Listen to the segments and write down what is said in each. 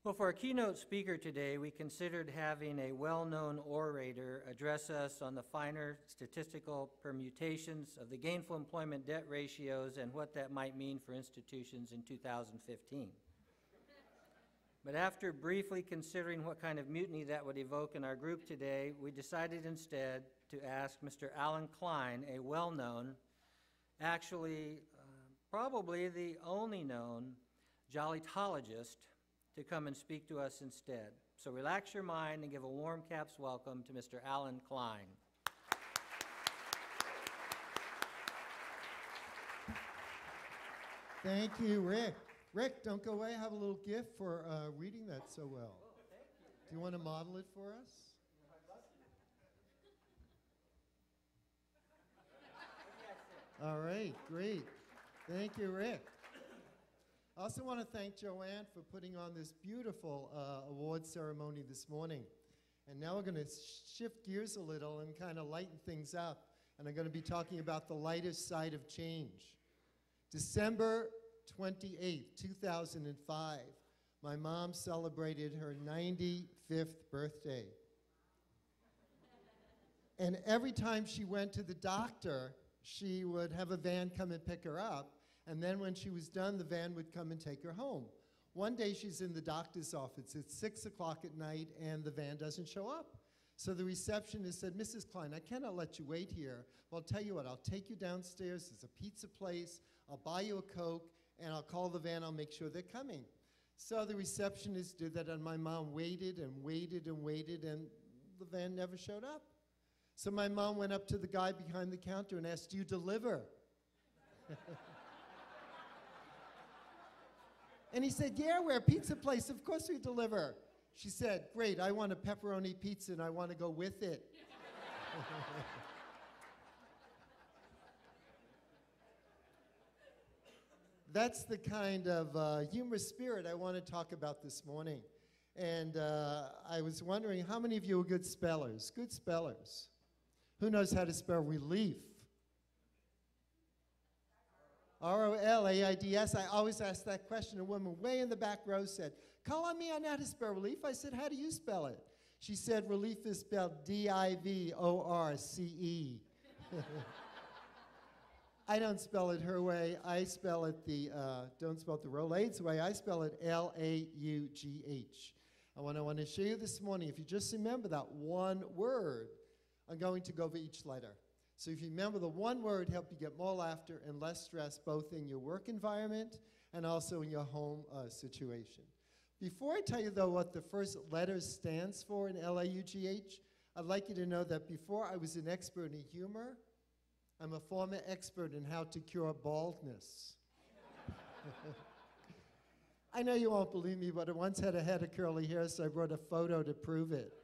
Well, for our keynote speaker today, we considered having a well-known orator address us on the finer statistical permutations of the gainful employment debt ratios and what that might mean for institutions in 2015. But after briefly considering what kind of mutiny that would evoke in our group today, we decided instead to ask Mr. Alan Klein, a well-known, actually probably the only known jollytologist, to come and speak to us instead. So relax your mind and give a warm CAPPS welcome to Mr. Alan Klein. Thank you, Rick. Rick, don't go away. I have a little gift for reading that so well. Oh, thank you. Do you want to model it for us? I'd love to. All right, great. Thank you, Rick. I also want to thank Joanne for putting on this beautiful award ceremony this morning. And now we're going to shift gears a little and kind of lighten things up. And I'm going to be talking about the lighter side of change. December 28th, 2005, my mom celebrated her 95th birthday. And every time she went to the doctor, she would have a van come and pick her up. And then when she was done, the van would come and take her home. One day she's in the doctor's office. It's 6 o'clock at night, and the van doesn't show up. So the receptionist said, "Mrs. Klein, I cannot let you wait here. Well, I'll tell you what, I'll take you downstairs. There's a pizza place. I'll buy you a Coke, and I'll call the van. I'll make sure they're coming." So the receptionist did that, and my mom waited and waited and waited, and the van never showed up. So my mom went up to the guy behind the counter and asked, "Do you deliver?" And he said, "Yeah, we're a pizza place. Of course we deliver." She said, "Great, I want a pepperoni pizza and I want to go with it." That's the kind of humorous spirit I want to talk about this morning. And I was wondering, how many of you are good spellers? Good spellers. Who knows how to spell relief? R-O-L-A-I-D-S. I always ask that question. A woman way in the back row said, "Call on me, I know how to spell relief." I said, "How do you spell it?" She said, "Relief is spelled D-I-V-O-R-C-E." I don't spell it her way. I spell it don't spell it the Rolaids way. I spell it L-A-U-G-H. And what I want to show you this morning, if you just remember that one word, I'm going to go over each letter. So if you remember the one word, help you get more laughter and less stress, both in your work environment and also in your home situation. Before I tell you, though, what the first letter stands for in L-A-U-G-H, I'd like you to know that before I was an expert in humor, I'm a former expert in how to cure baldness. I know you won't believe me, but I once had a head of curly hair, so I brought a photo to prove it.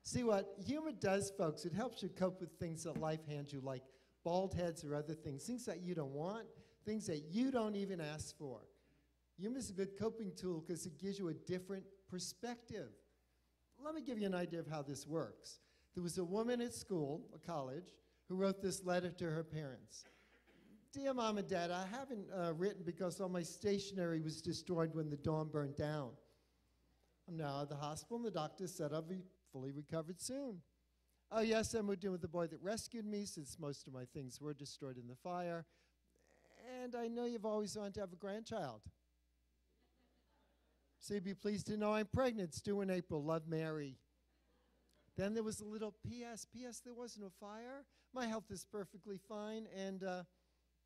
See, what humor does, folks, it helps you cope with things that life hands you, like bald heads or other things that you don't want, things that you don't even ask for. Humor is a good coping tool because it gives you a different perspective. Let me give you an idea of how this works. There was a woman at school, a college, who wrote this letter to her parents. "Dear Mom and Dad, I haven't written because all my stationery was destroyed when the dorm burned down. I'm now at the hospital, and the doctor said I'll be fully recovered soon. Oh yes, I moved in with the boy that rescued me since most of my things were destroyed in the fire. And I know you've always wanted to have a grandchild. So you'd be pleased to know I'm pregnant. It's due in April. Love, Mary." Then there was a little P.S. P.S. There wasn't a fire. My health is perfectly fine, and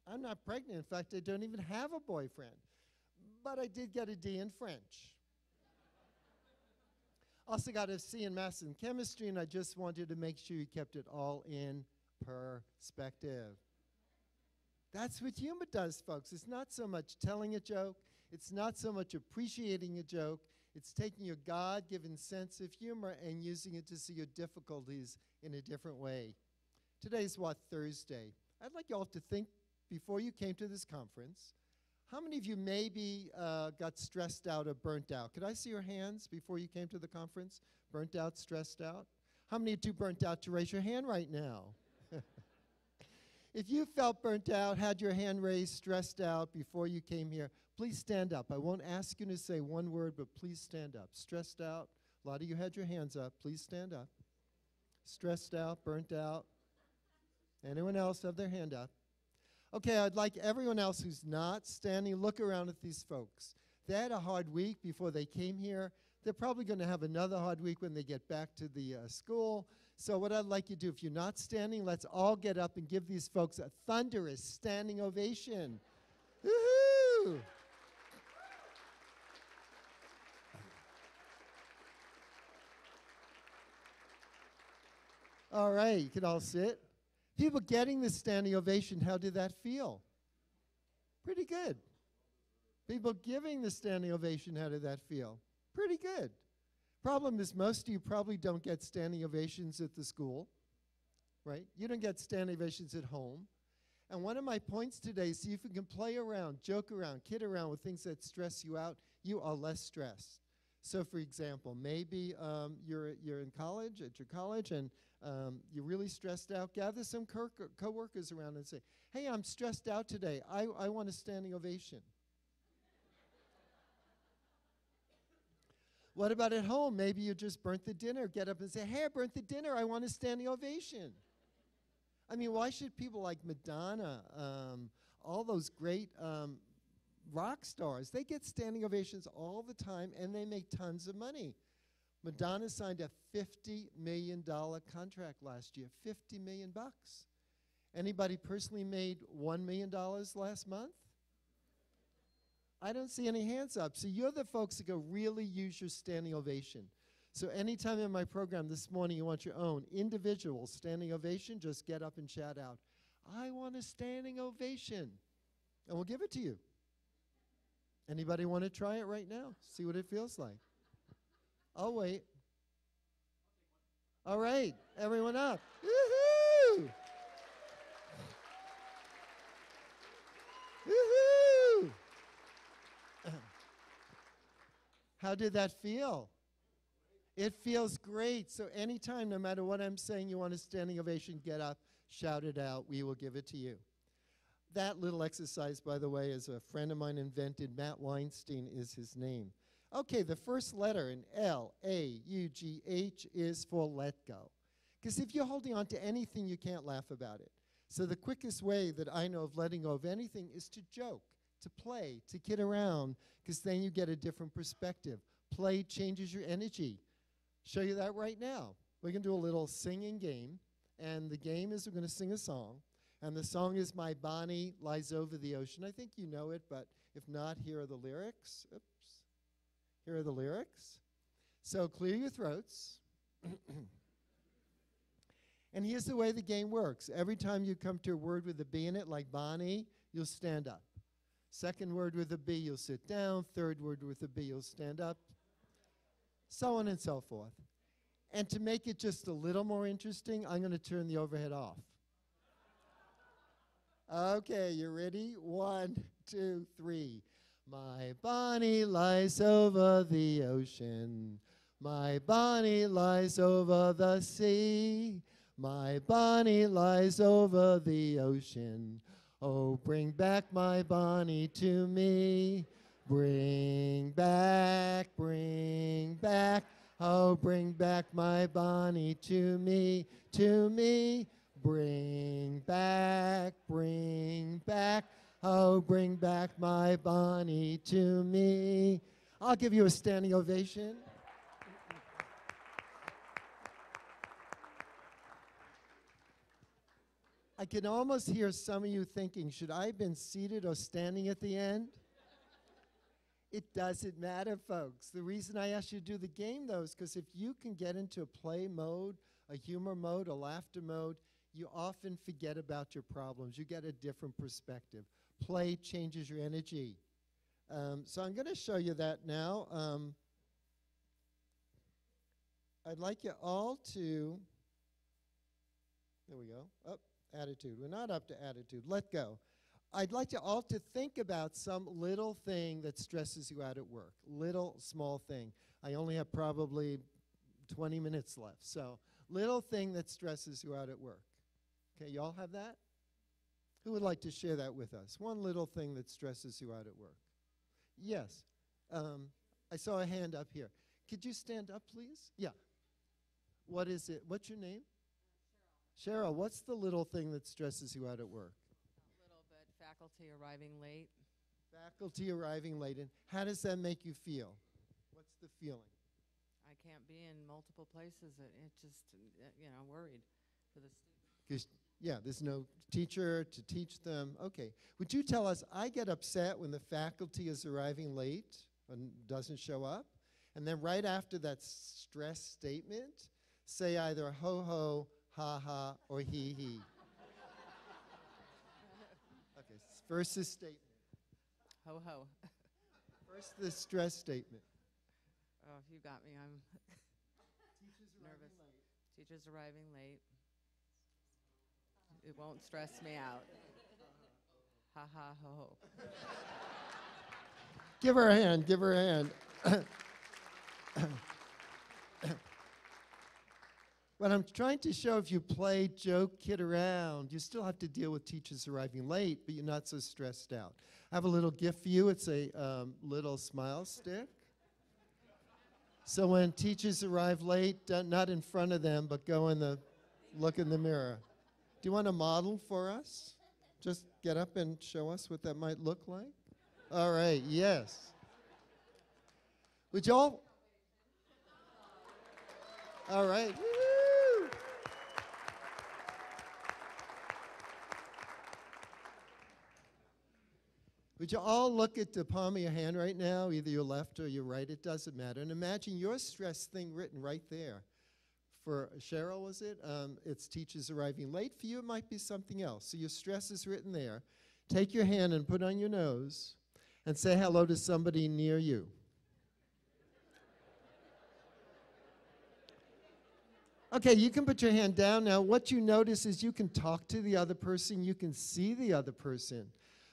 I'm not pregnant. In fact, I don't even have a boyfriend. But I did get a D in French. Also got a C in maths and chemistry, and I just wanted to make sure you kept it all in perspective. That's what humor does, folks. It's not so much telling a joke. It's not so much appreciating a joke. It's taking your God-given sense of humor and using it to see your difficulties in a different way. Today's what, Thursday? I'd like you all to think, before you came to this conference, how many of you maybe got stressed out or burnt out? Could I see your hands before you came to the conference? Burnt out, stressed out? How many of you burnt out to raise your hand right now? If you felt burnt out, had your hand raised, stressed out before you came here, Please stand up. I won't ask you to say one word, but please stand up. Stressed out. A lot of you had your hands up. Please stand up. Stressed out, burnt out. Anyone else have their hand up? Okay, I'd like everyone else who's not standing, look around at these folks. They had a hard week before they came here. They're probably going to have another hard week when they get back to the school. So what I'd like you to do, if you're not standing, let's all get up and give these folks a thunderous standing ovation. Woohoo! All right, you can all sit. People getting the standing ovation, how did that feel? Pretty good. People giving the standing ovation, how did that feel? Pretty good. Problem is, most of you probably don't get standing ovations at the school, right? You don't get standing ovations at home. And one of my points today is see if you can play around, joke around, kid around with things that stress you out. You are less stressed. So, for example, maybe you're in college, at your college, and you're really stressed out. Gather some coworkers around and say, hey, I'm stressed out today. I want a standing ovation. What about at home? Maybe you just burnt the dinner. Get up and say, hey, I burnt the dinner. I want a standing ovation. I mean, why should people like Madonna, all those great rock stars, they get standing ovations all the time, and they make tons of money. Madonna signed a $50 million contract last year, $50 million bucks. Anybody personally made $1 million last month? I don't see any hands up. So you're the folks that go really use your standing ovation. So anytime in my program this morning you want your own individual standing ovation, just get up and shout out, I want a standing ovation. And we'll give it to you. Anybody want to try it right now? See what it feels like. I'll wait. All right, everyone up. Woohoo! Woohoo! How did that feel? It feels great. So anytime, no matter what I'm saying, you want a standing ovation, get up, shout it out. We will give it to you. That little exercise, by the way, is a friend of mine invented. Matt Weinstein is his name. Okay, the first letter in L-A-U-G-H is for let go. Because if you're holding on to anything, you can't laugh about it. So the quickest way that I know of letting go of anything is to joke, to play, to kid around, because then you get a different perspective. Play changes your energy. Show you that right now. We're going to do a little singing game, and the game is we're going to sing a song, and the song is My Bonnie Lies Over the Ocean. I think you know it, but if not, here are the lyrics. Oops. Here are the lyrics. So clear your throats. And here's the way the game works. Every time you come to a word with a B in it, like Bonnie, you'll stand up. Second word with a B, you'll sit down. Third word with a B, you'll stand up. So on and so forth. And to make it just a little more interesting, I'm going to turn the overhead off. Okay, you ready? 1, 2, 3. My Bonnie lies over the ocean. My Bonnie lies over the sea. My Bonnie lies over the ocean. Oh, bring back my Bonnie to me. Bring back, oh, bring back my Bonnie to me, Bring back, oh, bring back my Bonnie to me. I'll give you a standing ovation. I can almost hear some of you thinking, should I have been seated or standing at the end? It doesn't matter, folks. The reason I asked you to do the game, though, is because if you can get into a play mode, a humor mode, a laughter mode, you often forget about your problems. You get a different perspective. Play changes your energy. So I'm going to show you that now. I'd like you all to, there we go, up, attitude. We're not up to attitude. Let go. I'd like you all to think about some little thing that stresses you out at work. Little, small thing. I only have probably 20 minutes left. So, little thing that stresses you out at work. Okay, you all have that? Who would like to share that with us? One little thing that stresses you out at work. Yes. I saw a hand up here. Could you stand up, please? Yeah. What is it? What's your name? Cheryl, what's the little thing that stresses you out at work? A little bit. Faculty arriving late. Faculty arriving late. And how does that make you feel? What's the feeling? I can't be in multiple places. It just, worried for the students. 'Cause, yeah, there's no teacher to teach them. Okay. Would you tell us, I get upset when the faculty is arriving late and doesn't show up. And then right after that stress statement, say either ho ho, ha ha, or he he. Okay, first the statement. Ho ho. First the stress statement. Oh, you got me. I'm Teachers nervous. Teachers arriving late. It won't stress me out. Ha ha ho ho. Give her a hand, give her a hand. What I'm trying to show, if you play, joke, kid around, you still have to deal with teachers arriving late, but you're not so stressed out. I have a little gift for you. It's a little smile stick. So when teachers arrive late, not in front of them, but go in the, look in the mirror. Do you want to model for us? Just get up and show us what that might look like. All right, yes. Would you all? All right. Woo! Would you all look at the palm of your hand right now, either your left or your right, it doesn't matter. And imagine your stress thing written right there. For Cheryl, was it? It's teachers arriving late. For you, it might be something else. So your stress is written there. Take your hand and put on your nose and say hello to somebody near you. Okay, you can put your hand down now. What you notice is you can talk to the other person. You can see the other person.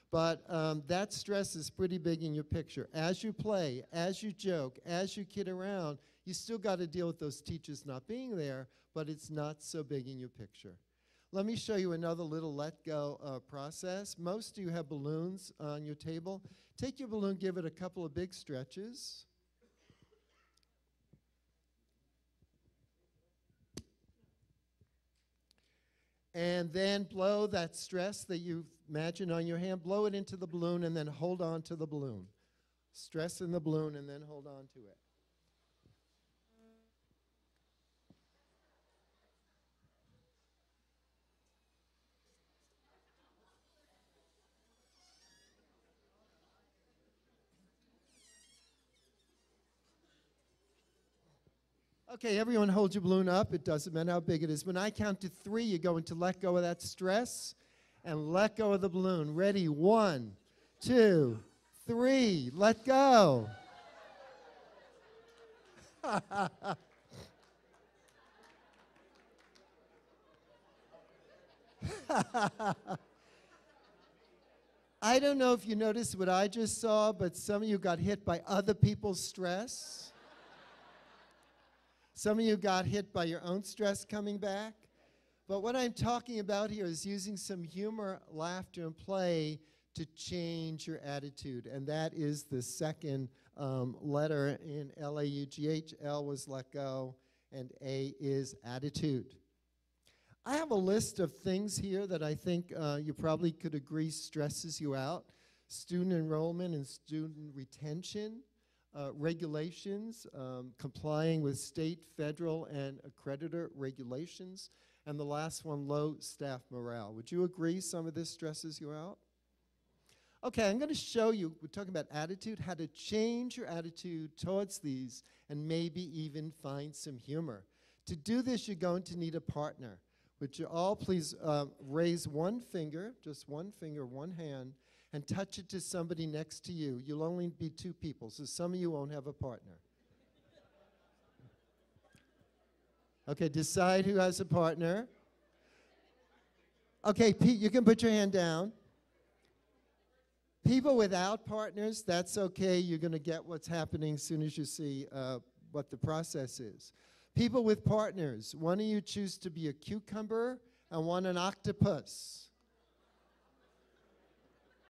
But that stress is pretty big in your picture. As you play, as you joke, as you kid around, you still got to deal with those teachers not being there, but it's not so big in your picture. Let me show you another little let go process. Most of you have balloons on your table. Take your balloon, give it a couple of big stretches. And then blow that stress that you imagine on your hand, blow it into the balloon and then hold on to the balloon. Stress in the balloon and then hold on to it. Okay, everyone hold your balloon up. It doesn't matter how big it is. When I count to 3, you're going to let go of that stress and let go of the balloon. Ready? 1, 2, 3. Let go. I don't know if you noticed what I just saw, but some of you got hit by other people's stress. Some of you got hit by your own stress coming back. But what I'm talking about here is using some humor, laughter, and play to change your attitude. And that is the second letter in LAUGH. L was let go, and A is attitude. I have a list of things here that I think you probably could agree stresses you out. Student enrollment and student retention. Regulations, complying with state, federal, and accreditor regulations. And the last one, low staff morale. Would you agree some of this stresses you out? Okay, I'm going to show you, we're talking about attitude, how to change your attitude towards these and maybe even find some humor. To do this, you're going to need a partner. Would you all please raise one finger, just one finger, one hand, and touch it to somebody next to you. You'll only be 2 people, so some of you won't have a partner. Okay, decide who has a partner. Okay, Pete, you can put your hand down. People without partners, that's okay. You're going to get what's happening as soon as you see what the process is. People with partners, one of you choose to be a cucumber and one an octopus.